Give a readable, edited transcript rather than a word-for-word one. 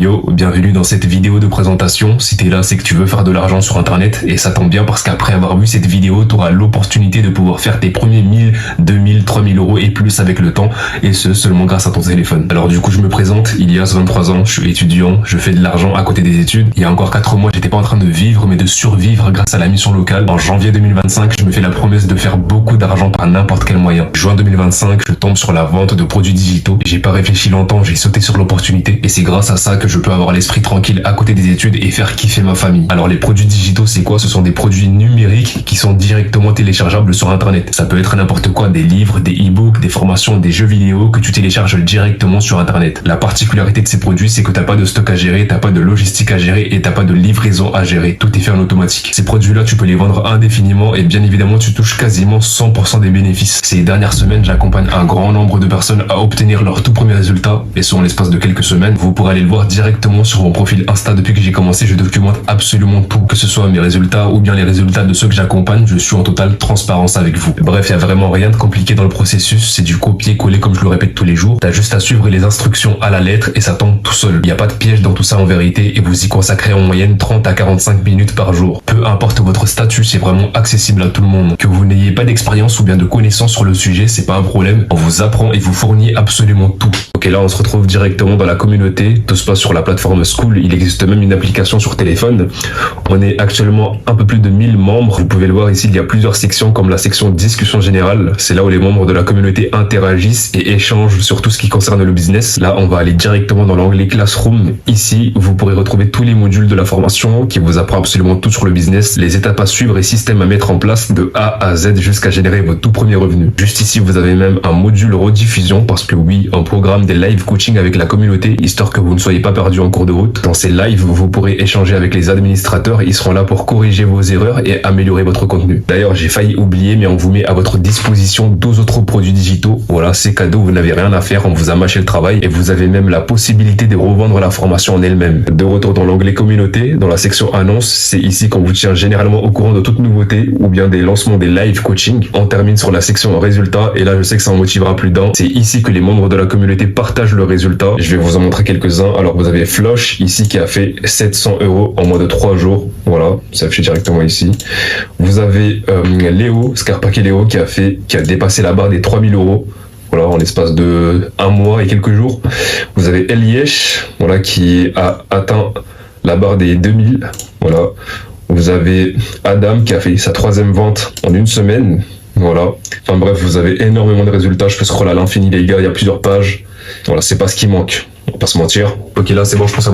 Yo, bienvenue dans cette vidéo de présentation. Si t'es là, c'est que tu veux faire de l'argent sur internet et ça tombe bien parce qu'après avoir vu cette vidéo, tu auras l'opportunité de pouvoir faire tes premiers 1000, 2000, 3000 euros et plus avec le temps et ce seulement grâce à ton téléphone. Alors du coup, je me présente, Ilias, 23 ans, je suis étudiant, je fais de l'argent à côté des études. Il y a encore 4 mois, j'étais pas en train de vivre mais de survivre grâce à la mission locale. En janvier 2025, je me fais la promesse de faire beaucoup d'argent par n'importe quel moyen. Juin 2025, je tombe sur la vente de produits digitaux. J'ai pas réfléchi longtemps, j'ai sauté sur l'opportunité et c'est grâce à ça que je peux avoir l'esprit tranquille à côté des études et faire kiffer ma famille. Alors les produits digitaux, c'est quoi? Ce sont des produits numériques qui sont directement téléchargeables sur internet. Ça peut être n'importe quoi, des livres, des e-books, des formations, des jeux vidéo que tu télécharges directement sur internet. La particularité de ces produits, c'est que t'as pas de stock à gérer, t'as pas de logistique à gérer et t'as pas de livraison à gérer. Tout est fait en automatique. Ces produits-là, tu peux les vendre indéfiniment et bien évidemment, tu touches quasiment 100% des bénéfices. Ces dernières semaines, j'accompagne un grand nombre de personnes à obtenir leur tout premier résultat et sur l'espace de quelques semaines, vous pourrez aller le voir directement sur mon profil Insta. Depuis que j'ai commencé, je documente absolument tout, que ce soit mes résultats ou bien les résultats de ceux que j'accompagne. Je suis en totale transparence avec vous. Bref, il y a vraiment rien de compliqué dans le processus, c'est du copier-coller comme je le répète tous les jours. T'as juste à suivre les instructions à la lettre et ça tombe tout seul. Il n'y a pas de piège dans tout ça en vérité et vous y consacrez en moyenne 30 à 45 minutes par jour. Peu importe votre statut, c'est vraiment accessible à tout le monde. Que vous n'ayez pas d'expérience ou bien de connaissances sur le sujet, c'est pas un problème. On vous apprend et vous fournit absolument tout. Ok, là on se retrouve directement dans la communauté. Tout se passe sur la plateforme School. Il existe même une application sur téléphone. On est actuellement un peu plus de 1000 membres. Vous pouvez le voir ici, il y a plusieurs sections comme la section discussion générale. C'est là où les membres de la communauté interagissent et échangent sur tout ce qui concerne le business. Là, on va aller directement dans l'onglet Classroom. Ici, vous pourrez retrouver tous les modules de la formation qui vous apprend absolument tout sur le business, les étapes à suivre et systèmes à mettre en place de A à Z jusqu'à générer votre tout premier revenu. Juste ici, vous avez même un module rediffusion parce que oui, on programme des live coaching avec la communauté histoire que vous ne soyez pas perdu en cours de route. Dans ces lives, vous pourrez échanger avec les administrateurs. Ils seront là pour corriger vos erreurs et améliorer votre contenu. D'ailleurs, j'ai failli oublier, mais on vous met à votre disposition 12 autres produits digitaux. Voilà, c'est cadeau, vous n'avez rien à faire, on vous a mâché le travail et vous avez même la possibilité de revendre la formation en elle-même. De retour dans l'onglet communauté, dans la section annonces, c'est ici qu'on vous tient généralement au courant de toute nouveauté ou bien des lancements des live coaching. On termine sur la section résultats et là, je sais que ça en motivera plus d'un. C'est ici que les membres de la communauté partagent leurs résultats. Je vais vous en montrer quelques-uns. Alors, vous avez Floch ici qui a fait 700 € en moins de 3 jours. Voilà, ça affiche directement ici. Vous avez Léo, Scarpaquet Léo qui a dépassé la barre des 3000 €. Voilà, en l'espace de 1 mois et quelques jours. Vous avez Eliesh, voilà, qui a atteint la barre des 2000. Voilà. Vous avez Adam qui a fait sa 3e vente en 1 semaine. Voilà. Enfin bref, vous avez énormément de résultats. Je peux scroller à l'infini, les gars. Il y a plusieurs pages. Voilà, c'est pas ce qui manque. On va pas se mentir. Ok, là, c'est bon, je pense avoir